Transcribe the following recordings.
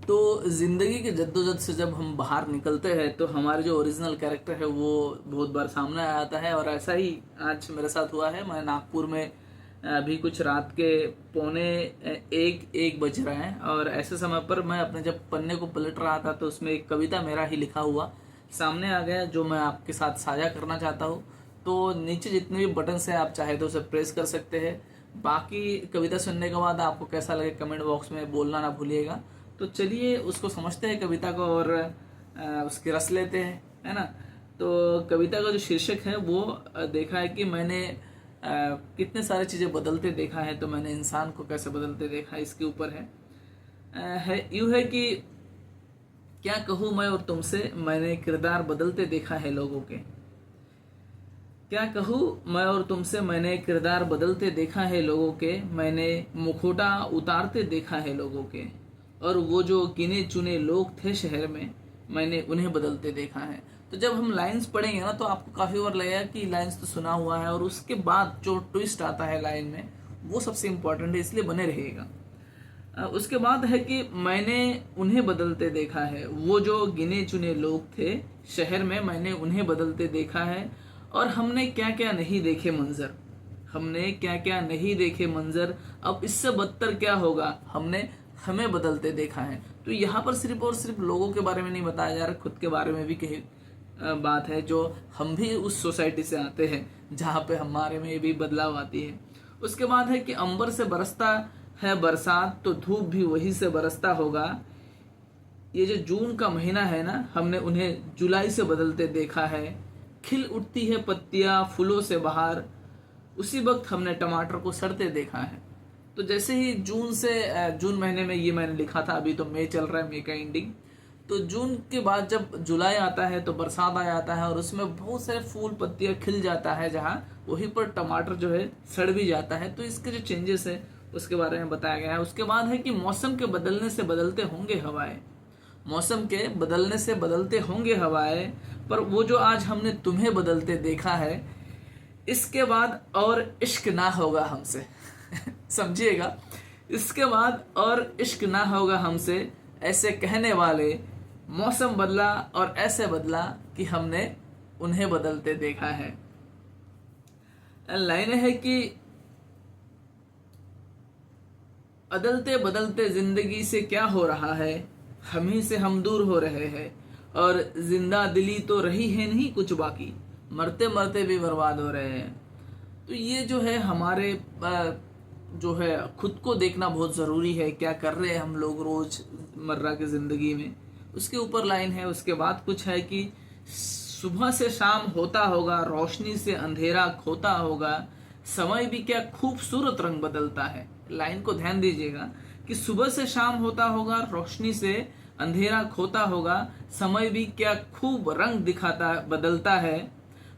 तो ज़िंदगी के जद्दोजहद से जब हम बाहर निकलते हैं तो हमारे जो ओरिजिनल कैरेक्टर है वो बहुत बार सामने आ आता है। और ऐसा ही आज मेरे साथ हुआ है। मैं नागपुर में अभी कुछ रात के पौने एक बज रहे हैं और ऐसे समय पर मैं अपने जब पन्ने को पलट रहा था तो उसमें एक कविता मेरा ही लिखा हुआ सामने आ गया जो मैं आपके साथ साझा करना चाहता हूँ। तो नीचे जितने भी बटन्स हैं आप चाहे तो उसे प्रेस कर सकते हैं। बाकी कविता सुनने के बाद आपको कैसा लगे कमेंट बॉक्स में बोलना ना भूलिएगा। तो चलिए उसको समझते हैं कविता को और उसके रस लेते हैं, है ना। तो कविता का जो शीर्षक है वो देखा है कि मैंने कितने सारे चीज़ें बदलते देखा है तो मैंने इंसान को कैसे बदलते देखा, इसके ऊपर है यूँ है कि क्या कहूँ मैं और तुमसे, मैंने किरदार बदलते देखा है लोगों के। क्या कहूँ मैं और तुमसे, मैंने किरदार बदलते देखा है लोगों के। मैंने मुखौटा उतारते देखा है लोगों के। और वो जो गिने चुने लोग थे शहर में, मैंने उन्हें बदलते देखा है। तो जब हम लाइंस पढ़ेंगे ना तो आपको काफ़ी बार लगेगा कि लाइंस तो सुना हुआ है और उसके बाद जो ट्विस्ट आता है लाइन में वो सबसे इम्पोर्टेंट है, इसलिए बने रहिएगा। उसके बाद है कि मैंने उन्हें बदलते देखा है। वो जो गिने चुने लोग थे शहर में, मैंने उन्हें बदलते देखा है। और हमने क्या क्या नहीं देखे मंजर, हमने क्या क्या नहीं देखे मंजर, अब इससे बदतर क्या होगा, हमने हमें बदलते देखा है। तो यहाँ पर सिर्फ और सिर्फ लोगों के बारे में नहीं बताया जा रहा, खुद के बारे में भी कही बात है जो हम भी उस सोसाइटी से आते हैं जहाँ पे हमारे में भी बदलाव आती है। उसके बाद है कि अंबर से बरसता है बरसात तो धूप भी वही से बरसता होगा। ये जो जून का महीना है ना, हमने उन्हें जुलाई से बदलते देखा है। खिल उठती है पत्तियां फूलों से बाहर, उसी वक्त हमने टमाटर को सड़ते देखा है। तो जैसे ही जून महीने में ये मैंने लिखा था, अभी तो मई चल रहा है, मई का एंडिंग। तो जून के बाद जब जुलाई आता है तो बरसात आ जाता है और उसमें बहुत सारे फूल पत्तियां खिल जाता है, जहाँ वहीं पर टमाटर जो है सड़ भी जाता है। तो इसके जो चेंजेस है उसके बारे में बताया गया है। उसके बाद है कि मौसम के बदलने से बदलते होंगे हवाएं, मौसम के बदलने से बदलते होंगे हवाएं, पर वो जो आज हमने तुम्हें बदलते देखा है, इसके बाद और इश्क ना होगा हमसे। समझिएगा, इसके बाद और इश्क ना होगा हमसे, ऐसे कहने वाले मौसम बदला और ऐसे बदला कि हमने उन्हें बदलते देखा है। लाइन है कि बदलते बदलते जिंदगी से क्या हो रहा है, हम ही से हम दूर हो रहे हैं। और जिंदा दिली तो रही है नहीं कुछ बाकी, मरते मरते भी बर्बाद हो रहे हैं। तो ये जो है हमारे जो है खुद को देखना बहुत ज़रूरी है, क्या कर रहे हैं हम लोग रोज मर्रा की ज़िंदगी में, उसके ऊपर लाइन है। उसके बाद कुछ है कि सुबह से शाम होता होगा, रोशनी से अंधेरा खोता होगा, समय भी क्या खूबसूरत रंग बदलता है। लाइन को ध्यान दीजिएगा कि सुबह से शाम होता होगा, रोशनी से अंधेरा खोता होगा, समय भी क्या खूब रंग दिखाता बदलता है।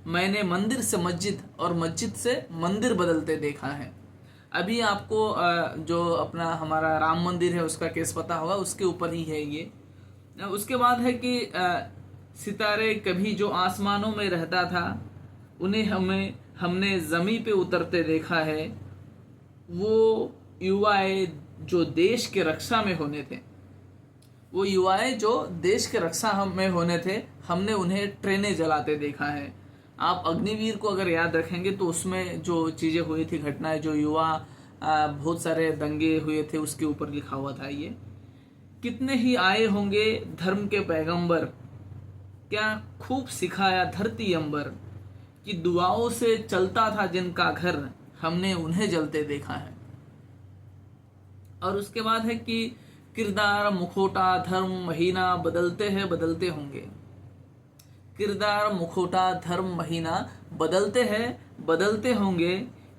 मैंने मंदिर से मस्जिद और मस्जिद से मंदिर बदलते देखा है। अभी आपको जो अपना हमारा राम मंदिर है उसका केस पता होगा, उसके ऊपर ही है ये। उसके बाद है कि सितारे कभी जो आसमानों में रहता था, उन्हें हमने जमी पे उतरते देखा है। वो युवाएं जो देश के रक्षा में होने थे, वो युवाएं जो देश के रक्षा में होने थे, हमने उन्हें ट्रेनें जलाते देखा है। आप अग्निवीर को अगर याद रखेंगे तो उसमें जो चीज़ें हुई थी, घटनाएं, जो युवा बहुत सारे दंगे हुए थे, उसके ऊपर लिखा हुआ था ये। कितने ही आए होंगे धर्म के पैगंबर, क्या खूब सिखाया धरती अंबर, कि दुआओं से चलता था जिनका घर, हमने उन्हें जलते देखा है। और उसके बाद है कि किरदार मुखौटा धर्म महीना बदलते हैं बदलते होंगे। किरदार मुखौटा धर्म महीना बदलते हैं बदलते होंगे,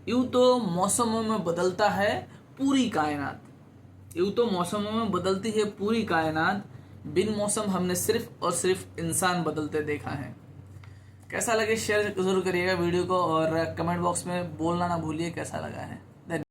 यूं तो मौसमों में बदलता है पूरी कायनात। यूं तो मौसमों में बदलती है पूरी कायनात, बिन मौसम हमने सिर्फ और सिर्फ इंसान बदलते देखा है। कैसा लगे शेयर जरूर करिएगा वीडियो को और कमेंट बॉक्स में बोलना ना भूलिए कैसा लगा है।